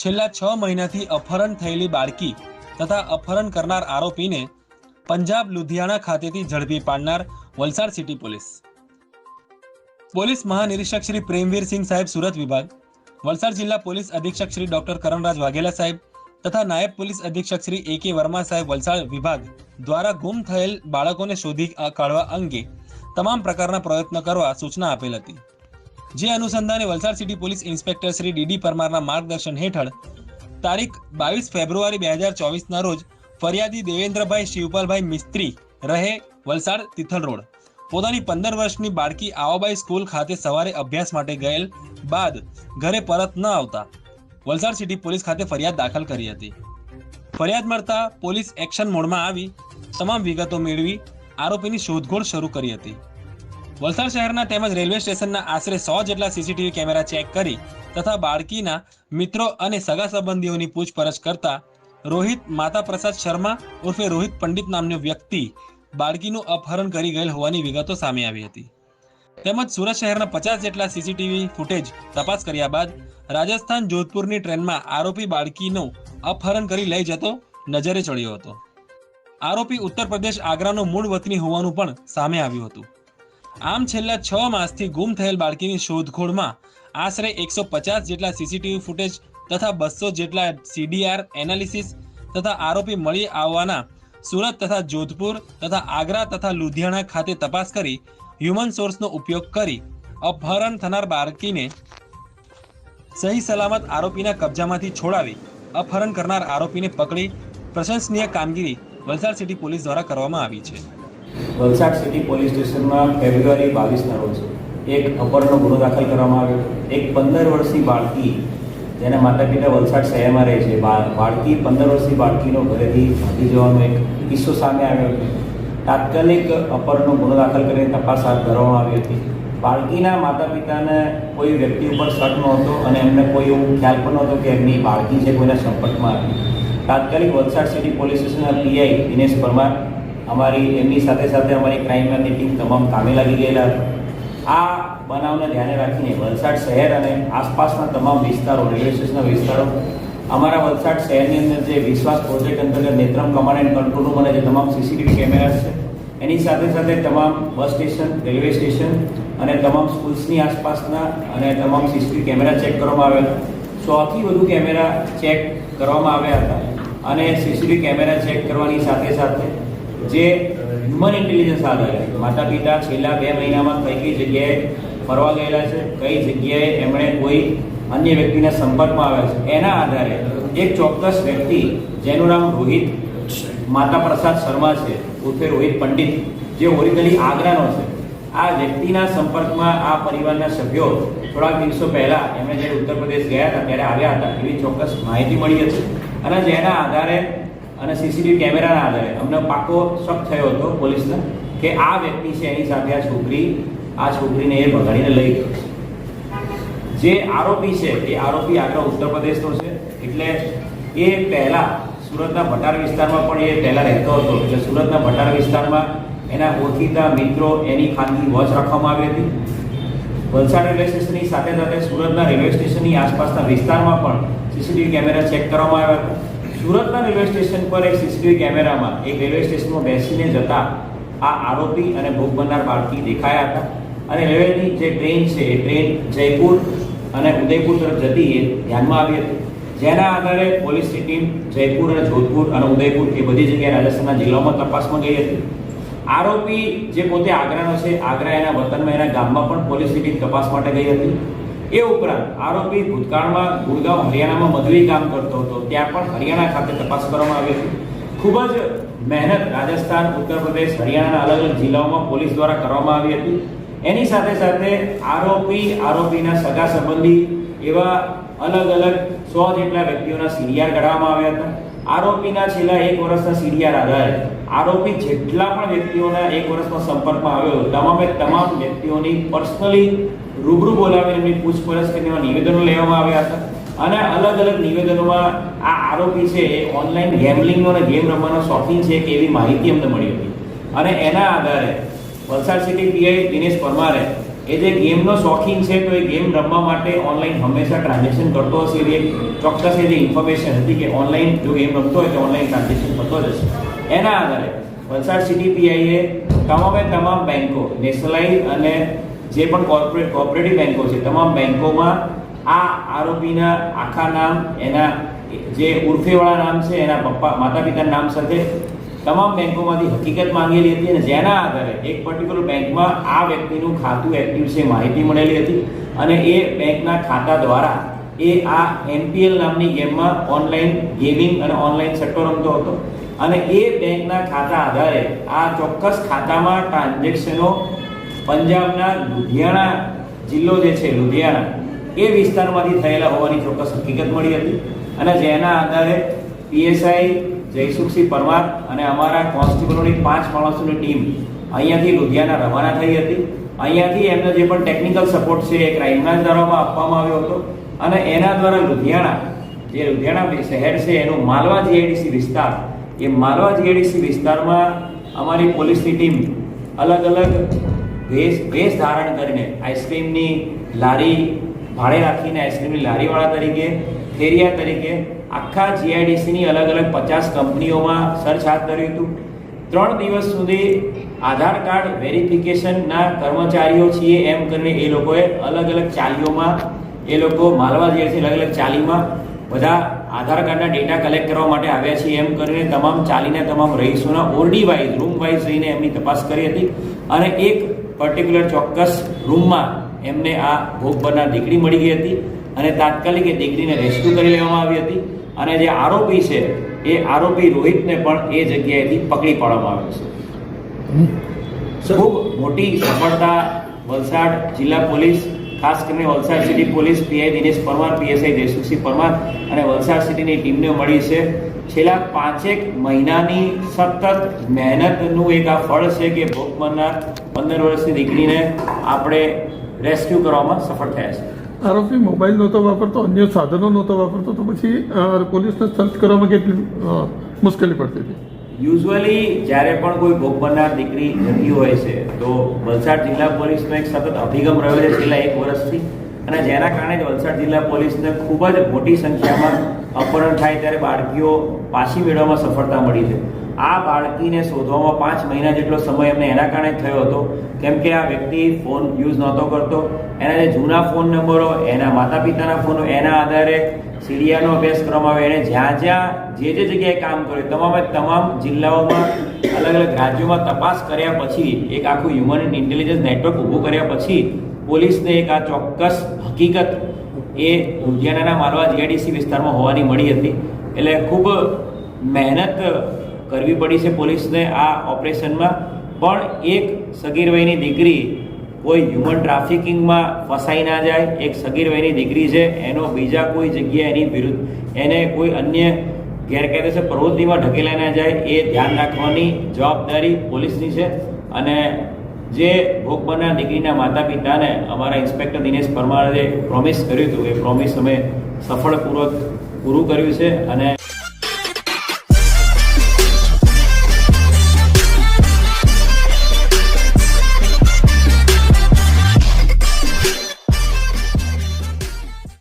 છેલ્લા 6 મહિનાથી અપહરણ થયેલી બાળકી તથા અપહરણ કરનાર આરોપીને પંજાબ લુધિયાણા ખાતેથી ઝડપી પાડનાર વલસાડ સિટી પોલીસ મહાનિરીક્ષક શ્રી પ્રેમવીરસિંહ સાહેબ સુરત વિભાગ, વલસાડ જિલ્લા પોલીસ અધિક્ષક શ્રી ડોક્ટર કરણરાજ વાઘેલા સાહેબ તથા નાયબ પોલીસ અધિક્ષક શ્રી AK વર્મા સાહેબ વલસાડ વિભાગ દ્વારા ગુમ થયેલ બાળકોને શોધી કાઢવા અંગે તમામ પ્રકારના પ્રયત્ન કરવા સૂચના આપેલ હતી। જે અનુસંધાને Valsad city police inspector Shri DD પરમારના માર્ગદર્શન હેઠળ તારીખ 22 ફેબ્રુઆરી 2024ના રોજ ફરિયાદી દેવેન્દ્રભાઈ શિવપાલભાઈ મિસ્ત્રી રહે વલસાડ તિથલ રોડ પોતાની 15 વર્ષની બાળકી આવાબાઈ સ્કૂલ ખાતે સવારે અભ્યાસ માટે ગયેલ બાદ ઘરે પરત ન આવતા વલસાડ સિટી પોલીસ ખાતે ફરિયાદ દાખલ કરી હતી। ફરિયાદ મળતા પોલીસ એક્શન મોડમાં આવી તમામ વિગતો મેળવી આરોપીની શોધખોળ શરૂ કરી હતી। વલસાડ શહેરના તેમજ રેલવે સ્ટેશનના આશરે 100 જેટલા CCTV કેમેરા ચેક કરી તથા બાળકીના મિત્રો અને સગા સંબંધીઓની પૂછપરછ કરતા રોહિત માતા પ્રસાદ શર્મા ઉર્ફે રોહિત પંડિત નામનો વ્યક્તિ બાળકીનું અપહરણ કરી ગયેલ હોવાની વિગતો સામે આવી હતી। તેમજ સુરત શહેરના 50 જેટલા CCTV ફૂટેજ તપાસ કર્યા બાદ રાજસ્થાન જોધપુરની ટ્રેનમાં આરોપી બાળકીનું અપહરણ કરી લઈ જતો નજરે ચડ્યો હતો। આરોપી ઉત્તર પ્રદેશ આગ્રાનો મૂળ વતની હોવાનું પણ સામે આવ્યું હતું। આમ છેલ્લા 6 માસથી ગુમ થયેલ બાળકીની શોધખોળમાં આશરે 150 જેટલા CCTV ફૂટેજ તથા 200 જેટલા CDR એનાલિસિસ તથા આરોપી મળી આવવાના સુરત તથા જોધપુર તથા આગ્રા તથા લુધિયાણા ખાતે તપાસ કરી હ્યુમન સોર્સનો ઉપયોગ કરી અપહરણ થનાર બાળકીને સહી સલામત આરોપીના કબજામાંથી છોડાવી અપહરણ કરનાર આરોપીને પકડી પ્રશંસનીય કામગીરી વલસાડ સિટી પોલીસ દ્વારા કરવામાં આવી છે। વલસાડ સિટી પોલીસ સ્ટેશનમાં ફેબ્રુઆરી 22ના રોજ એક અપહરણનો ગુનો દાખલ કરવામાં આવ્યો। એક 15 વર્ષની બાળકી જેના માતા પિતા વલસાડ શહેરમાં રહે છે, બાળકી 15 વર્ષની બાળકીનો ઘરેથી ભાગી જવાનો એક કિસ્સો સામે આવ્યો હતો। તાત્કાલિક અપહરણનો ગુનો દાખલ કરીને તપાસ હાથ ધરવામાં આવી હતી। બાળકીના માતા પિતાને કોઈ વ્યક્તિ ઉપર શક નહોતો અને એમને કોઈ એવું ખ્યાલ પણ નહોતો કે એમની બાળકી છે કોઈના સંપર્કમાં આવી। તાત્કાલિક વલસાડ સિટી પોલીસ સ્ટેશનના PI દિનેશ પરમાર એમની સાથે અમારી ક્રાઇમ બ્રાન્ચની ટીમ તમામ કામે લાગી ગયેલા હતા। આ બનાવને ધ્યાને રાખીને વલસાડ શહેર અને આસપાસના તમામ વિસ્તારો, રેલવે સ્ટેશનના વિસ્તારો, અમારા વલસાડ શહેરની અંદર જે વિશ્વાસ પ્રોજેક્ટ અંતર્ગત Netram command and control room અને જે તમામ CCTV કેમેરા છે એની સાથે તમામ બસ સ્ટેશન, રેલવે સ્ટેશન અને તમામ સ્કૂલ્સની આસપાસના અને તમામ CCTV કેમેરા ચેક કરવામાં આવ્યા હતા। 100થી વધુ કેમેરા ચેક કરવામાં આવ્યા હતા અને CCTV કેમેરા ચેક કરવાની સાથે જે હ્યુમન ઇન્ટેલિજન્સ આધારે માતા પિતા છેલ્લા 2 મહિનામાં કઈ જગ્યાએ ફરવા ગયેલા છે, કઈ જગ્યાએ એમણે કોઈ અન્ય વ્યક્તિના સંપર્કમાં આવ્યા છે, એના આધારે એક ચોક્કસ વ્યક્તિ જેનું નામ રોહિત માતા પ્રસાદ શર્મા છે ઉર્ફે રોહિત પંડિત, જે ઓરિજિનલી આગ્રાનો છે, આ વ્યક્તિના સંપર્કમાં આ પરિવારના સભ્યો થોડાક દિવસો પહેલા એમણે જ્યારે ઉત્તર પ્રદેશ ગયા હતા ત્યારે આવ્યા હતા એવી ચોક્કસ માહિતી મળી હતી અને જેના આધારે અને CCTV કેમેરાના આધારે અમને પાકો શક થયો હતો પોલીસને કે આ વ્યક્તિ છે એની સાથે આ છોકરીને એ ભગાડીને લઈ ગયો છે। જે આરોપી છે એ આરોપી આગ્રા ઉત્તર પ્રદેશનો છે, એટલે એ પહેલા સુરતના ભટાર વિસ્તારમાં પણ એ પહેલા રહેતો હતો, એટલે સુરતના ભટાર વિસ્તારમાં એના ઓળખીતા મિત્રો એની ખાનગી વોચ રાખવામાં આવી હતી। વલસાડ રેલવે સ્ટેશનની સાથે સુરતના રેલવે સ્ટેશનની આસપાસના વિસ્તારમાં પણ CCTV કેમેરા ચેક કરવામાં આવ્યા હતા। સુરતના રેલવે સ્ટેશન પર એક CCTV કેમેરામાં એક રેલવે સ્ટેશનમાં બેસીને જતા આ આરોપી અને ભોગ બનનાર બાળકી દેખાયા હતા અને રેલવેની જે ટ્રેન છે એ ટ્રેન જયપુર અને ઉદયપુર તરફ જતી એ ધ્યાનમાં આવી હતી। જેના આધારે પોલીસની ટીમ જયપુર અને જોધપુર અને ઉદયપુર એ બધી જગ્યાએ રાજસ્થાનના જિલ્લાઓમાં તપાસમાં ગઈ હતી। આરોપી જે પોતે આગ્રાનો છે, આગ્રા એના વતનમાં એના ગામમાં પણ પોલીસની ટીમ તપાસ માટે ગઈ હતી। એ ઉપરાંત આરોપી ભૂતકાળમાં ગુડગાંવ હરિયાણામાં મજૂરી કામ કરતો હતો, ત્યાં પણ હરિયાણા ખાતે તપાસ કરવામાં આવી હતી। ખૂબ જ મહેનત રાજસ્થાન, ઉત્તર પ્રદેશ, હરિયાણાના અલગ અલગ જિલ્લાઓમાં પોલીસ દ્વારા કરવામાં આવી હતી। એની સાથે આરોપીના સગા સંબંધી એવા અલગ 100 જેટલા વ્યક્તિઓના CDR કાઢવામાં આવ્યા હતા। આરોપીના છેલ્લા 1 વર્ષના CDR આધારે આરોપી જેટલા પણ વ્યક્તિઓના 1 વર્ષમાં સંપર્કમાં આવ્યો તમામ વ્યક્તિઓની પર્સનલી રૂબરૂ બોલાવીને એમની પૂછપરછ કરીને નિવેદનો લેવામાં આવ્યા હતા અને અલગ નિવેદનોમાં આ આરોપી છે એ ઓનલાઈન ગેમ્બલિંગનો અને ગેમ રમવાનો શોખીન છે કે એવી માહિતી અમને મળી હતી અને એના આધારે વલસાડ સિટી PI દિનેશ પરમારે એ જે ગેમનો શોખીન છે તો એ ગેમ રમવા માટે ઓનલાઈન હંમેશા ટ્રાન્ઝેક્શન કરતો હશે એવી એક ચોક્કસ એવી ઇન્ફોર્મેશન હતી કે ઓનલાઈન જો ગેમ રમતો હોય તો ઓનલાઈન ટ્રાન્ઝેક્શન થતો જ હશે. એના આધારે વલસાડ સિટી પીઆઈએ તમામ બેંકો નેશનલાઇઝ અને જે પણ કોઓપરેટિવ બેંકો છે તમામ બેંકોમાં આ આરોપીના આખા નામ, એના જે ઉર્ફેવાળા નામ છે, એના માતા પિતાના નામ સાથે તમામ બેંકોમાંથી હકીકત માંગેલી હતી અને જેના આધારે એક પર્ટિક્યુલર બેંકમાં આ વ્યક્તિનું ખાતું એક્ટિવ છે માહિતી મળેલી હતી અને એ બેંકના ખાતા દ્વારા એ આ NPL નામની ગેમમાં ઓનલાઈન ગેમિંગ અને ઓનલાઈન સટ્ટો રમતો હતો અને એ બેંકના ખાતા આધારે આ ચોક્કસ ખાતામાં ટ્રાન્ઝેક્શનો પંજાબના લુધિયાણા જિલ્લો જે છે લુધિયાણા એ વિસ્તારમાંથી થયેલા હોવાની ચોક્કસ હકીકત મળી હતી અને જેના આધારે PSI જયસુખસિંહ પરમાર અને અમારા કોન્સ્ટેબલોની 5 માણસોની ટીમ અહીંયાથી લુધિયાણા રવાના થઈ હતી. અહીંયાથી એમનો જે પણ ટેકનિકલ સપોર્ટ છે એ ક્રાઇમ બ્રાન્ચ દ્વારા આપવામાં આવ્યો હતો અને એના દ્વારા લુધિયાણા શહેર છે એનું માલવા GIDC વિસ્તાર, એ માલવા GIDC વિસ્તારમાં અમારી પોલીસની ટીમ અલગ અલગ વેશ ધારણ કરીને આઈસ્ક્રીમની લારી ભાડે રાખીને આઈસ્ક્રીમની લારીવાળા તરીકે, ફેરિયા તરીકે આખા GIDCની અલગ અલગ 50 કંપનીઓમાં સર્ચ હાથ ધર્યું હતું. 3 દિવસ સુધી આધાર કાર્ડ વેરિફિકેશનના કર્મચારીઓ છીએ એમ કરીને એ લોકોએ અલગ અલગ ચાલીઓમાં એ લોકો માલવા GIDC અલગ અલગ ચાલીમાં બધા આધાર કાર્ડના ડેટા કલેક્ટ કરવા માટે આવ્યા છીએ એમ કરીને તમામ ચાલીને તમામ રહીશોના ઓરડી વાઇઝ રૂમ વાઇઝ જઈને એમની તપાસ કરી હતી અને એક પર્ટિક્યુલર ચોક્કસ રૂમમાં એમને આ ભોગ બનનાર દીકરી મળી ગઈ હતી અને તાત્કાલિક એ દીકરીને રેસ્ક્યુ કરી લેવામાં આવી હતી અને જે આરોપી છે એ આરોપી રોહિતને પણ એ જગ્યાએથી પકડી પાડવામાં આવ્યો છે. ખૂબ મોટી સફળતા વલસાડ જિલ્લા પોલીસ, ખાસ કરીને Valsad city police, PI Dinesh Parmar, PSI Jaysukhsinh Parmar અને વલસાડ સિટીની ટીમને મળી છે. છેલ્લા 5 મહિનાની સતત મહેનતનું એક આ ફળ છે કે ભોગ બનનાર 15 વર્ષની દીકરીને આપણે રેસ્ક્યુ કરવામાં સફળ થયા છે. આરોપી મોબાઈલ નહોતો વાપરતો, અન્ય સાધનો નહોતો વાપરતો, તો પછી પોલીસને સર્ચ કરવામાં કેટલી મુશ્કેલી પડતી હતી? યુઝ્યુઅલી જ્યારે પણ કોઈ ભોગ બનનાર દીકરી જતી હોય છે તો વલસાડ જિલ્લા પોલીસનો એક સતત અભિગમ રહ્યો છે છેલ્લા 1 વર્ષથી અને જેના કારણે જ વલસાડ જિલ્લા પોલીસને ખૂબ જ મોટી સંખ્યામાં અપહરણ થાય ત્યારે બાળકીઓ પાછી મેળવવામાં સફળતા મળી છે. આ બાળકીને શોધવામાં 5 મહિના જેટલો સમય એમને એના કારણે થયો હતો કેમ કે આ વ્યક્તિ ફોન યુઝ નહોતો કરતો. એના જે જૂના ફોન નંબરો, એના માતા પિતાના ફોનો, એના આધારે સીડીઆરનો અભ્યાસ કરવામાં આવે. એણે જ્યાં જે જગ્યાએ કામ કર્યું તમામ જિલ્લાઓમાં અલગ અલગ રાજ્યોમાં તપાસ કર્યા પછી એક આખું હ્યુમન ઇન્ટેલિજન્સ નેટવર્ક ઊભું કર્યા પછી પોલીસને એક આ ચોક્કસ હકીકત એ લુધિયાણાના માલવા GIDC વિસ્તારમાં હોવાની મળી હતી. એટલે ખૂબ મહેનત કરવી પડી છે પોલીસને આ ઓપરેશનમાં. પણ એક સગીર વયની દીકરી કોઈ હ્યુમન ટ્રાફિકિંગમાં ફસાઈ ના જાય, એક સગીર વયની દીકરી છે એનો બીજા કોઈ જગ્યાએ એની વિરુદ્ધ એને કોઈ અન્ય ગેરકાયદેસર પ્રવૃત્તિમાં ઢકેલા ના જાય એ ધ્યાન રાખવાની જવાબદારી પોલીસની છે. અને જે ભોગ બનનાર દીકરીના માતા પિતાને અમારા ઇન્સ્પેક્ટર દિનેશ પરમારે પ્રોમિસ કર્યું હતું એ પ્રોમિસ અમે સફળપૂર્વક પૂરું કર્યું છે અને